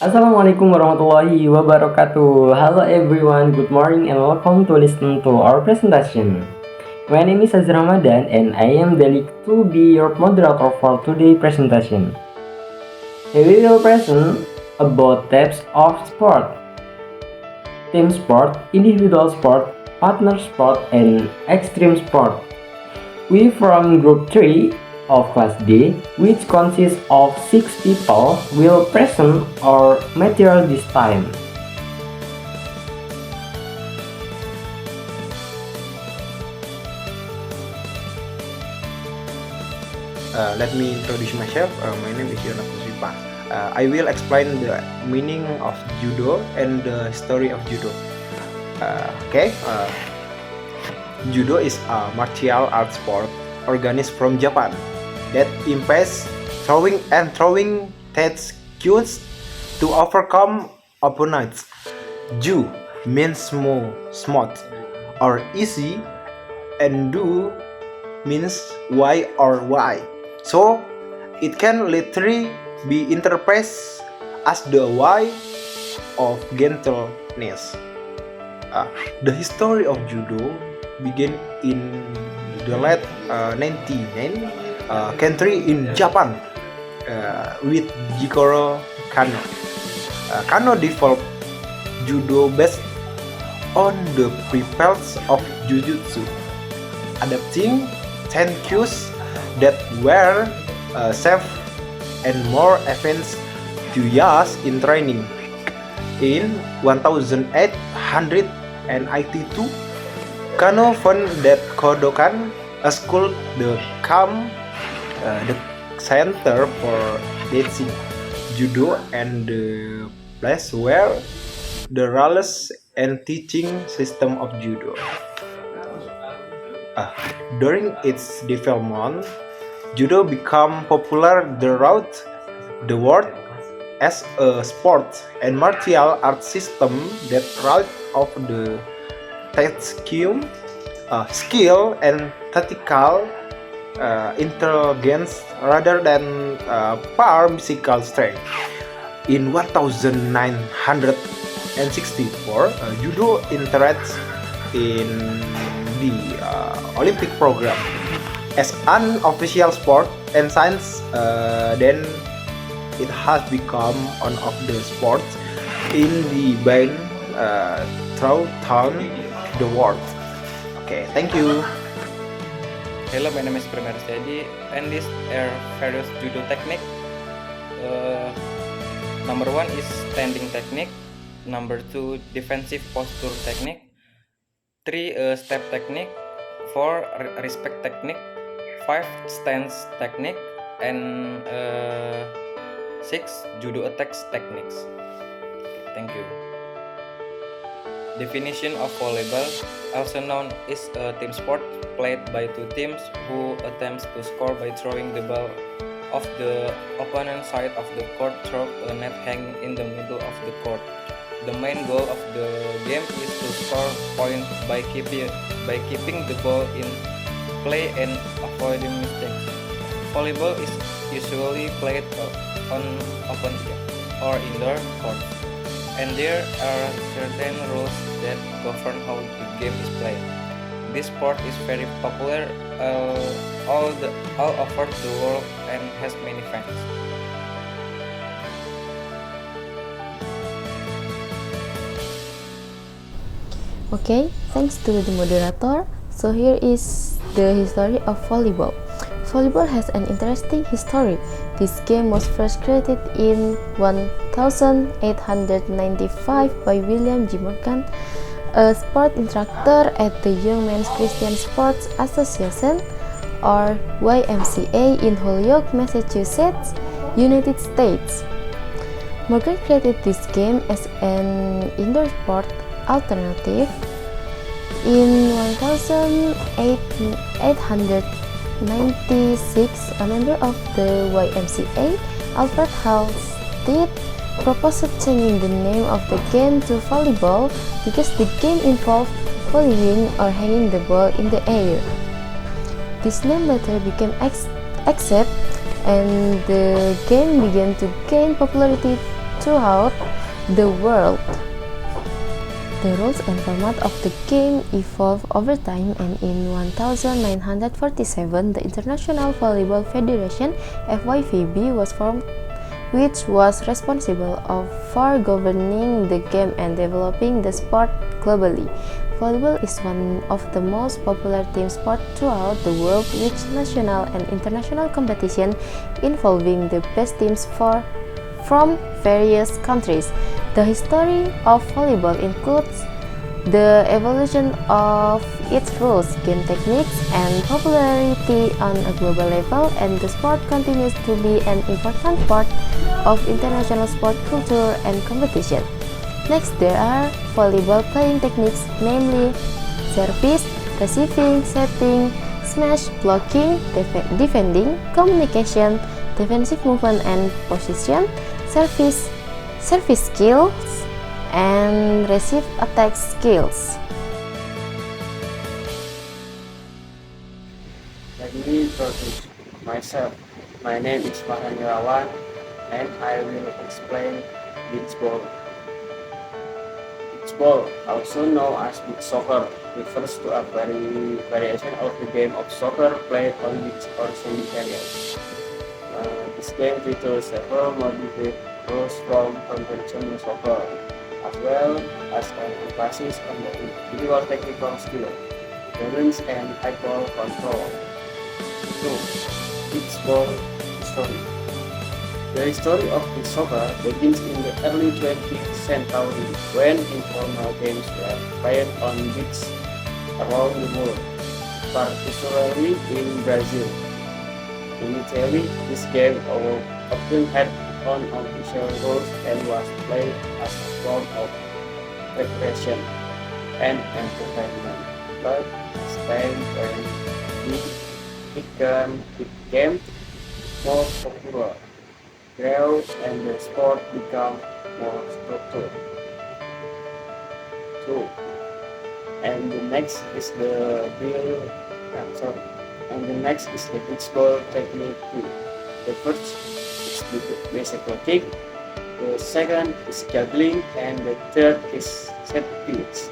Assalamualaikum warahmatullahi wabarakatuh. Hello everyone, good morning and welcome to listen to our presentation. My name is Azra Ramadan and I am delighted to be your moderator for today's presentation. We will present about types of sport: team sport, individual sport, partner sport, and extreme sport. We from Group 3 of Class D, which consists of 6 people, will present our material this time. Let me introduce myself. My name is Yona Pusipa. I will explain the meaning of judo and the story of judo. Judo is a martial art sport organized from Japan that implies throwing cues to overcome opponents. Ju means smooth or easy, and do means why or why. So it can literally be interpreted as the why of gentleness. The history of judo began in the late 19th century in Japan with Jigoro Kano. Kano developed judo based on the principles of jujutsu, adapting 10 cues that were safe and more advanced to use in training. In 1882, Kano found that Kodokan, a school the center for teaching judo and the place where the rules and teaching system of judo. During its development, judo became popular throughout the world as a sport and martial art system that relied on the skill and tactical intelligence rather than pure physical strength. In 1964, judo entered in the Olympic program as an official sport, and since then it has become one of the sports in the band throughout the world. Okay, thank you. Hello, my name is Primer Setiadi, and these are various judo technique. Number 1 is standing technique. Number 2, defensive posture technique. 3, step technique. 4, respect technique. 5, stance technique. And 6, judo attacks techniques. Thank you. Definition of volleyball, also known as a team sport, played by two teams who attempts to score by throwing the ball off the opponent side of the court through a net hanging in the middle of the court. The main goal of the game is to score points by keeping the ball in play and avoiding mistakes. Volleyball is usually played on open or indoor courts, and there are certain rules that govern how the game is played. This sport is very popular all over the world and has many fans. Okay, thanks to the moderator. So here is the history of volleyball. Volleyball has an interesting history. This game was first created in 1895 by William G. Morgan, a sport instructor at the Young Men's Christian Sports Association, or YMCA, in Holyoke, Massachusetts, United States. Morgan created this game as an indoor sport alternative. In 1896, a member of the YMCA, Alfred Halstead, proposed changing the name of the game to volleyball because the game involved volleying or hanging the ball in the air. This name later became accepted, and the game began to gain popularity throughout the world. The rules and format of the game evolved over time, and in 1947, the International Volleyball Federation (FIVB) was formed, which was responsible for governing the game and developing the sport globally. Volleyball is one of the most popular team sports throughout the world, with national and international competition involving the best teams from various countries. The history of volleyball includes the evolution of its rules, game techniques, and popularity on a global level, and the sport continues to be an important part of international sport culture and competition. Next, there are volleyball playing techniques, namely service, receiving, setting, smash, blocking, defending, communication, defensive movement and position, service skills, and receive attack skills. Let me introduce myself. My name is Farhan Irawan, and I will explain beach ball. Beach ball, also known as beach soccer, refers to a variation of the game of soccer played on beach or sandy areas. This game features several modified rules from conventional soccer, as well as an emphasis on the individual technical skill, balance, and high ball control. 2. Beach ball history. The history of beach soccer begins in the early 20th century, when informal games were played on beaches around the world, particularly in Brazil. Initially, this game often had unofficial rules and was played as a form of recreation and entertainment. But as time went on, it became more popular, grew, and the sport became more structured. 2. And the next is the beach ball technique 2. The first is the bicycle kick, the second is juggling, and the third is set piece.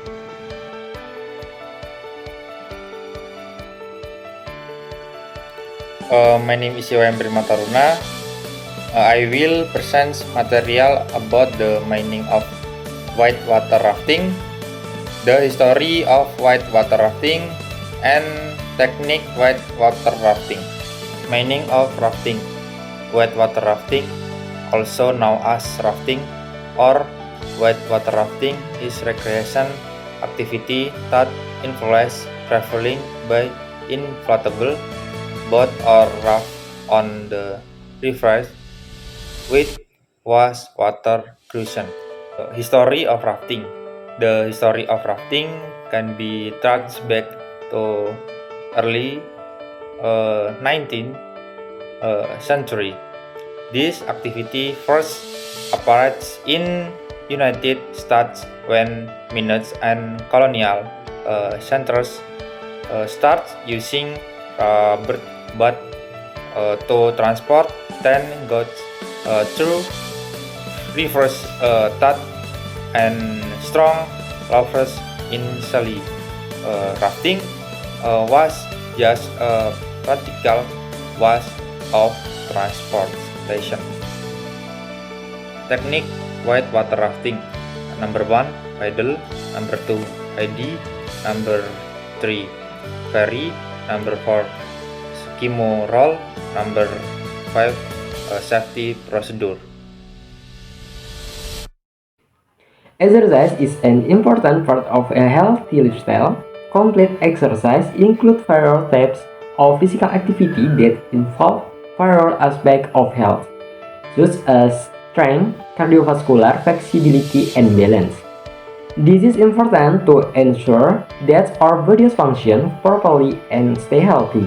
My name is Yoem Primataruna. I will present material about the meaning of whitewater rafting, the history of whitewater rafting, and technique whitewater rafting. Meaning of rafting. Whitewater rafting, also known as rafting or whitewater rafting, is recreation activity that involves traveling by inflatable boat or raft on the rivers with water cruising. History of rafting. The history of rafting can be traced back to early 19th century. This activity first appeared in United States when miners and colonial centers start using rubber boat to transport 10 goods through rivers that and strong lovers initially. Rafting was just a practical way of transportation. Technique whitewater rafting. Number 1, paddle. Number 2, ID. Number 3, ferry. Number 4, skimo roll. Number 5, safety procedure. Exercise is an important part of a healthy lifestyle. Complete exercise includes various types of physical activity that involve various aspects of health, such as strength, cardiovascular, flexibility, and balance. This is important to ensure that our bodies function properly and stay healthy.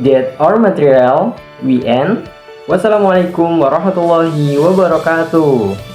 That our material we end. Wassalamualaikum warahmatullahi wabarakatuh.